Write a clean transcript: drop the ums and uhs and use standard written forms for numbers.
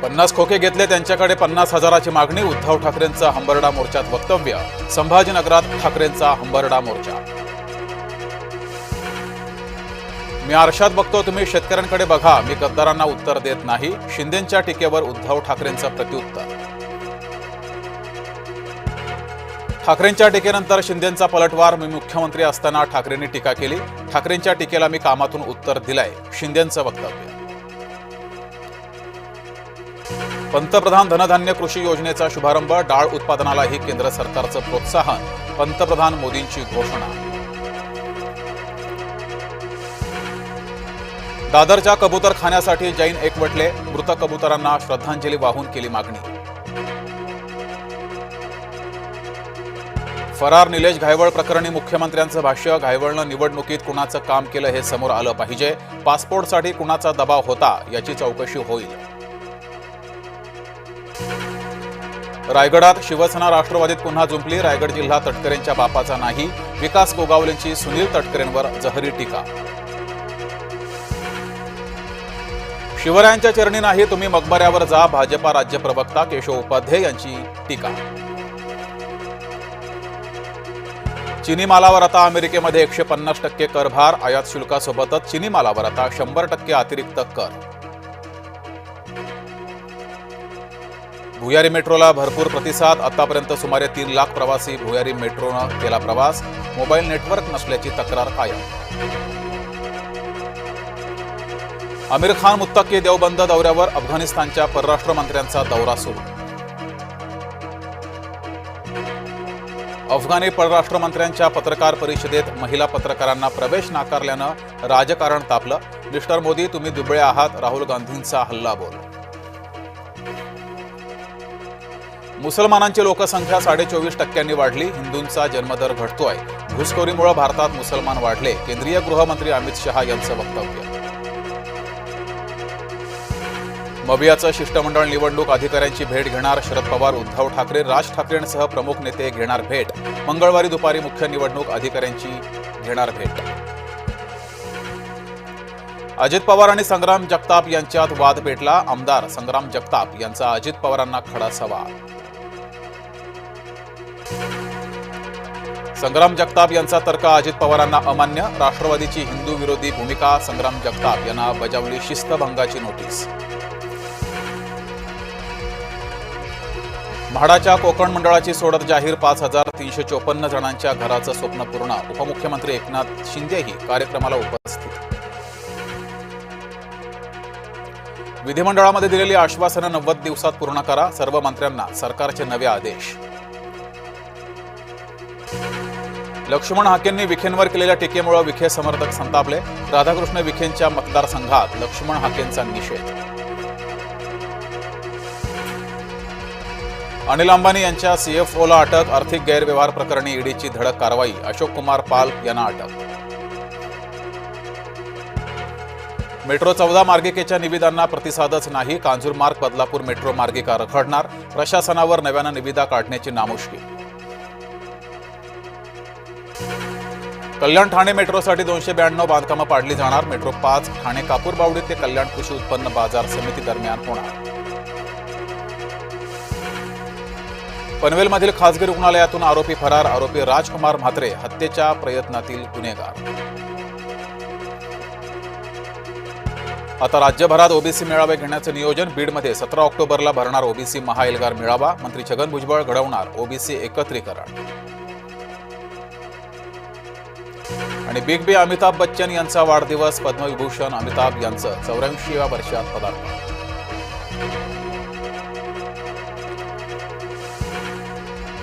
50 खोके घेतले त्यांच्याकडे 50,000ची मागणी. उद्धव ठाकरेंचा हंबरडा मोर्चात वक्तव्य. संभाजीनगरात ठाकरेंचा हंबरडा मोर्चा. मी आरशात बघतो, तुम्ही शेतकऱ्यांकडे बघा, मी गद्दारांना उत्तर देत नाही. शिंदेंच्या टीकेवर उद्धव ठाकरेंचं प्रत्युत्तर. ठाकरेंच्या टीकेनंतर शिंदेंचा पलटवार. मी मुख्यमंत्री असताना ठाकरेंनी टीका केली. ठाकरेंच्या टीकेला मी कामातून उत्तर दिलंय. शिंदेंचं वक्तव्य. पंतप्रधान धनधान्य कृषी योजनेचा शुभारंभ. डाळ उत्पादनालाही केंद्र सरकारचं प्रोत्साहन. पंतप्रधान मोदींची घोषणा. दादरच्या कबूतरखान्यासाठी जैन एकवटले. मृत कबुतरांना श्रद्धांजली वाहून केली मागणी. फरार निलेश घायवळ प्रकरणी मुख्यमंत्र्यांचं भाष्य. घायवळनं निवडणुकीत कुणाचं काम केलं हे समोर आलं पाहिजे. पासपोर्टसाठी कुणाचा दबाव होता याची चौकशी होईल. रायगडात शिवसेना राष्ट्रवादीत पुन्हा जुंपली. रायगड जिल्हा तटकरेंच्या बापाचा नाही. विकास गोगावलेंची सुनील तटकरेंवर जहरी टीका. शिवरायांच्या चरणी नाही, तुम्ही मकबऱ्यावर जा. भाजपा राज्य प्रवक्ता केशव उपाध्ये यांची टीका. चीनी मालावर आता अमेरिकेमध्ये 150% करभार. आयात शुल्कासोबतच चीनी मालावर आता 100% अतिरिक्त कर. भुयारी मेट्रोला भरपूर प्रतिसाद. आतापर्यंत सुमारे 3 लाख प्रवासी भुयारी मेट्रोनं केला प्रवास. मोबाईल नेटवर्क नसल्याची तक्रार कायम. आमिर खान मुत्तकी देवबंद दौऱ्यावर. अफगाणिस्तानच्या परराष्ट्र मंत्र्यांचा दौरा सुरू. अफगाणी परराष्ट्र मंत्र्यांच्या पत्रकार परिषदेत महिला पत्रकारांना प्रवेश नाकारल्यानं राजकारण तापलं. मिस्टर मोदी, तुम्ही दुबळे आहात. राहुल गांधींचा हल्लाबोल. मुसलमानांची लोकसंख्या 24.5% वाढली. हिंदूंचा जन्मदर घटतोय. घुसखोरीमुळे भारतात मुसलमान वाढले. केंद्रीय गृहमंत्री अमित शहा यांचं वक्तव्य. मवियाचं शिष्टमंडळ निवडणूक अधिकाऱ्यांची भेट घेणार. शरद पवार, उद्धव ठाकरे, राज ठाकरेंसह प्रमुख नेते घेणार भेट. मंगळवारी दुपारी मुख्य निवडणूक अधिकाऱ्यांची घेणार भेट. अजित पवार आणि संग्राम जगताप यांच्यात वाद पेटला. आमदार संग्राम जगताप यांचा अजित पवारांना खडा सवाल. संग्राम जगताप यांचा तर्क अजित पवारांना अमान्य. राष्ट्रवादीची हिंदू विरोधी भूमिका. संग्राम जगताप यांना बजावली शिस्तभंगाची नोटीस. म्हाडाच्या कोकण मंडळाची सोडत जाहीर. 5,354 जणांच्या घराचं स्वप्न पूर्ण. उपमुख्यमंत्री एकनाथ शिंदेही कार्यक्रमाला उपस्थित. विधिमंडळामध्ये दिलेली आश्वासनं 90 दिवसात पूर्ण करा. सर्व मंत्र्यांना सरकारचे नवे आदेश. लक्ष्मण हाकेंनी विखेंवर केलेल्या टीकेमुळे विखे समर्थक संतापले. राधाकृष्ण विखेंच्या मतदारसंघात लक्ष्मण हाकेंचा निषेध. अनिल अंबानी यांच्या सीएफओला अटक. आर्थिक गैरव्यवहार प्रकरणी ईडीची धडक कारवाई. अशोक कुमार पाल यांना अटक. मेट्रो 14 मार्गिकेच्या निविदांना प्रतिसादच नाही. कांजूरमार्ग बदलापूर मेट्रो मार्गिका रखडणार. प्रशासनावर नव्यानं निविदा काढण्याची नामुष्की. कल्याण ठाणे मेट्रोसाठी 292 बांधकामं पाडली जाणार. मेट्रो 5 ठाणे कापूरबावडी ते कल्याण कृषी उत्पन्न बाजार समिती दरम्यान होणार. पनवेलमधील खासगी रुग्णालयातून आरोपी फरार. आरोपी राजकुमार म्हात्रे हत्येच्या प्रयत्नातील गुन्हेगार. आता राज्यभरात ओबीसी मेळावे घेण्याचे नियोजन. बीडमध्ये 17 ऑक्टोबरला भरणार ओबीसी महाएल्गार मेळावा. मंत्री छगन भुजबळ घडवणार ओबीसी एकत्रीकरण. आणि बिग बी अमिताभ बच्चन यांचा वाढदिवस. पद्मविभूषण अमिताभ यांचं 84व्या वर्षात पदार्पण.